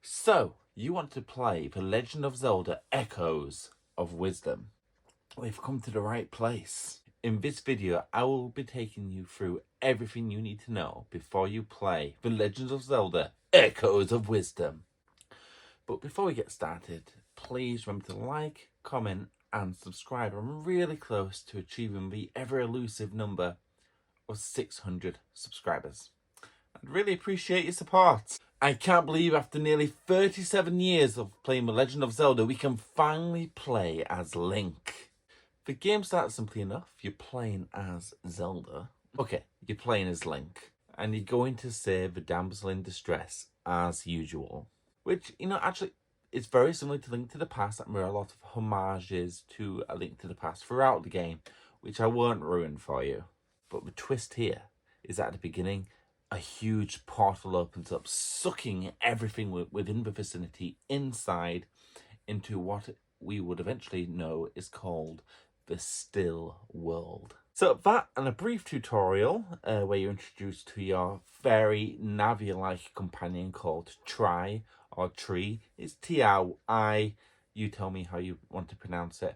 So, you want to play The Legend of Zelda Echoes of Wisdom? We've come to the right place. In this video, I will be taking you through everything you need to know before you play The Legend of Zelda Echoes of Wisdom. But before we get started, please remember to like, comment and subscribe. I'm really close to achieving the ever elusive number of 600 subscribers. I'd really appreciate your support. I can't believe after nearly 37 years of playing The Legend of Zelda, we can finally play as Link. The game starts simply enough. You're playing as Zelda. Okay, you're playing as Link. And you're going to save the damsel in distress as usual. Which, actually, it's very similar to Link to the Past. There are a lot of homages to A Link to the Past throughout the game, which I won't ruin for you. But the twist here is that at the beginning, a huge portal opens up, sucking everything within the vicinity inside into what we would eventually know is called the Still World. So that and a brief tutorial where you're introduced to your very Navi-like companion called Tri or Tree. It's T-R-I. You tell me how you want to pronounce it.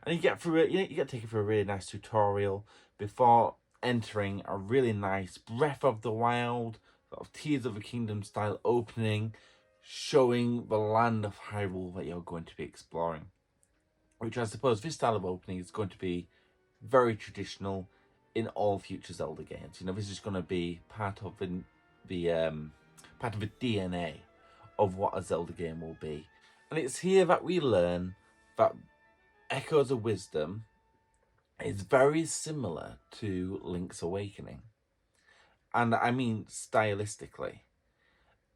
And you get through it. You get taken through a really nice tutorial before entering a really nice Breath of the Wild, sort of Tears of the Kingdom style opening, showing the land of Hyrule that you're going to be exploring. Which I suppose this style of opening is going to be very traditional in all future Zelda games. This is going to be part of the DNA of what a Zelda game will be. And it's here that we learn that Echoes of Wisdom is very similar to Link's Awakening. And I mean stylistically.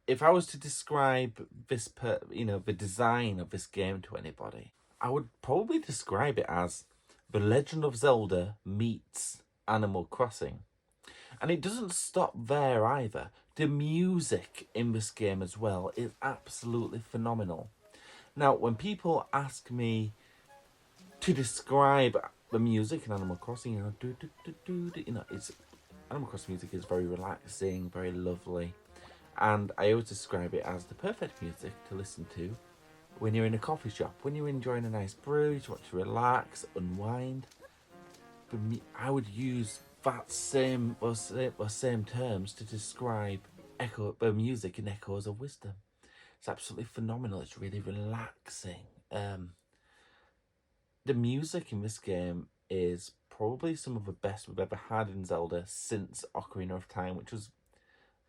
If I was to describe this, the design of this game to anybody, I would probably describe it as The Legend of Zelda meets Animal Crossing. And it doesn't stop there either. The music in this game as well is absolutely phenomenal. Now, when people ask me to describe the music in Animal Crossing, Animal Crossing music is very relaxing, very lovely. And I always describe it as the perfect music to listen to when you're in a coffee shop, when you're enjoying a nice brew, you want to relax, unwind. I would use those same terms to describe the music in Echoes of Wisdom. It's absolutely phenomenal. It's really relaxing. The music in this game is probably some of the best we've ever had in Zelda since Ocarina of Time, which was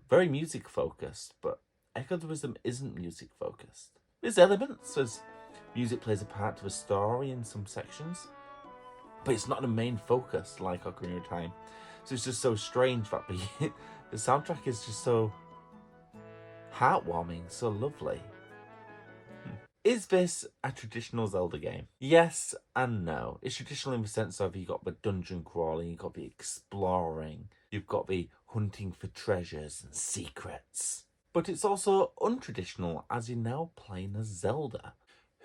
very music focused, but Echoes of Wisdom isn't music focused. There's elements as music plays a part to the story in some sections, but it's not the main focus like Ocarina of Time. So it's just so strange that the soundtrack is just so heartwarming, so lovely. Is this a traditional Zelda game? Yes and no. It's traditional in the sense of you've got the dungeon crawling, you've got the exploring, you've got the hunting for treasures and secrets. But it's also untraditional as you're now playing as Zelda,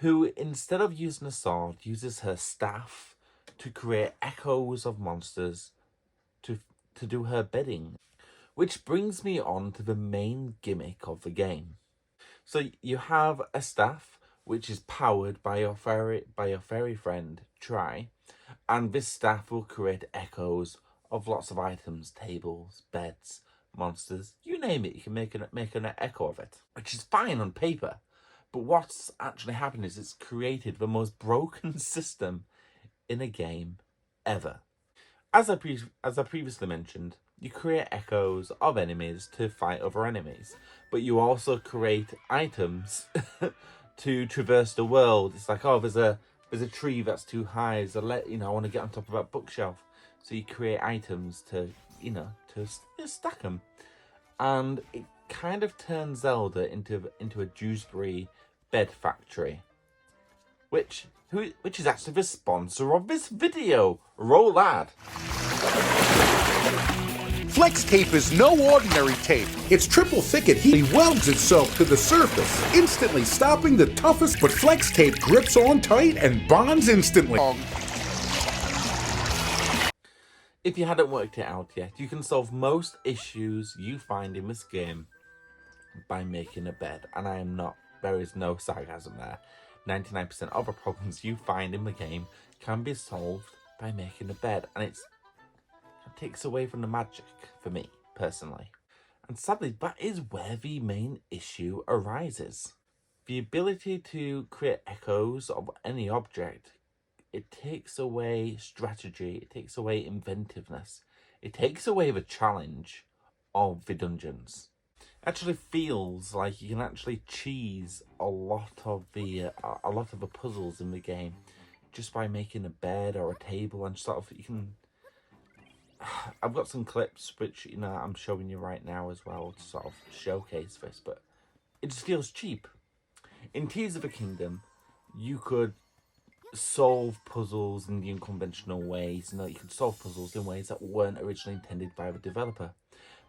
who instead of using a sword, uses her staff to create echoes of monsters to do her bidding. Which brings me on to the main gimmick of the game. So you have a staff which is powered by your fairy friend Tri, and this staff will create echoes of lots of items, tables, beds, monsters, you name it. You can make an echo of it, which is fine on paper. But what's actually happened is it's created the most broken system in a game ever. As I previously mentioned, you create echoes of enemies to fight other enemies, but you also create items to traverse the world. It's like, oh, there's a tree that's too high. I want to get on top of that bookshelf. So you create items to stack them, and it kind of turns Zelda into a Dewsbury bed factory, which is actually the sponsor of this video. Roll ad. Flex tape is no ordinary tape. Its triple thicket heat welds itself to the surface, instantly stopping the toughest, but Flex tape grips on tight and bonds instantly. If you hadn't worked it out yet, you can solve most issues you find in this game by making a bed. And I am not, there is no sarcasm there. 99% of the problems you find in the game can be solved by making a bed. And it takes away from the magic for me, personally. And sadly, that is where the main issue arises. The ability to create echoes of any object, it takes away strategy, it takes away inventiveness, it takes away the challenge of the dungeons. It actually feels like you can actually cheese a lot of the puzzles in the game just by making a bed or a table, and sort of you can. I've got some clips which I'm showing you right now as well to sort of showcase this, but it just feels cheap. In Tears of the Kingdom, you could solve puzzles in the unconventional ways. You could solve puzzles in ways that weren't originally intended by the developer.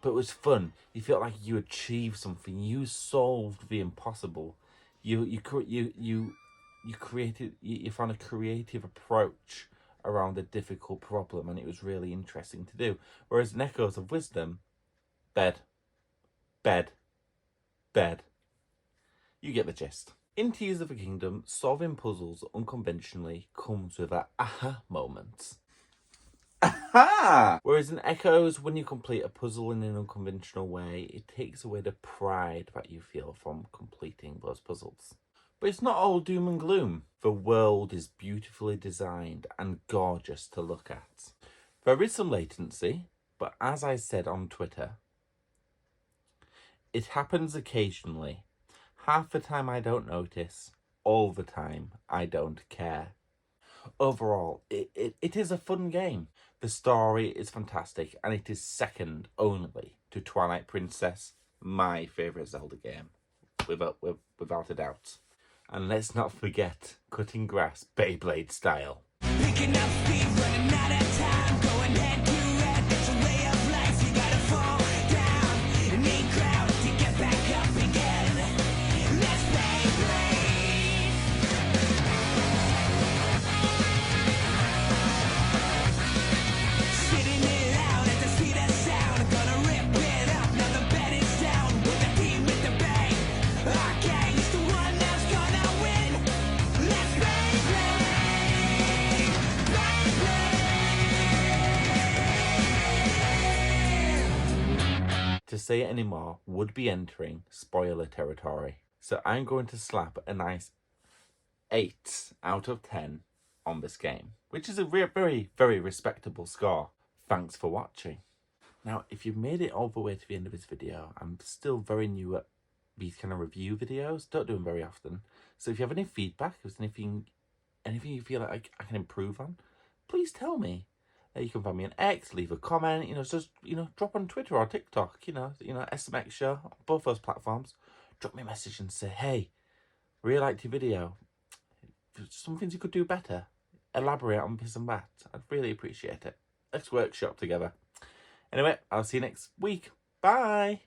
But it was fun. You felt like you achieved something. You solved the impossible. You found a creative approach around a difficult problem, and it was really interesting to do. Whereas in Echoes of Wisdom, bed. You get the gist. In Tears of the Kingdom, solving puzzles unconventionally comes with an aha moment. Aha! Whereas in Echoes, when you complete a puzzle in an unconventional way, it takes away the pride that you feel from completing those puzzles. But it's not all doom and gloom. The world is beautifully designed and gorgeous to look at. There is some latency, but as I said on Twitter, it happens occasionally. Half the time I don't notice, all the time I don't care. Overall, it is a fun game. The story is fantastic, and it is second only to Twilight Princess, my favourite Zelda game, without a doubt. And let's not forget Cutting Grass Beyblade style. Picking up speed, running out of time, going head to head. It's a way of life, you gotta fall down and need ground to get back up again. Let's Beyblade. Spitting it out at the speed of sound, gonna rip it up. Now the bed is down with the team with the bang. Okay, it's the one that's gonna win. Let's Beyblade. To say it anymore would be entering spoiler territory. So I'm going to slap a nice 8 out of 10 on this game, which is a very, very respectable score. Thanks for watching. Now, if you've made it all the way to the end of this video, I'm still very new at these kind of review videos. Don't do them very often. So if you have any feedback, if there's anything you feel like I can improve on, please tell me. You can find me on X, leave a comment, just drop on Twitter or TikTok, SMX Show, both those platforms. Drop me a message and say, hey, really liked your video. Some things you could do better. Elaborate on this and that. I'd really appreciate it. Let's workshop together. Anyway, I'll see you next week. Bye.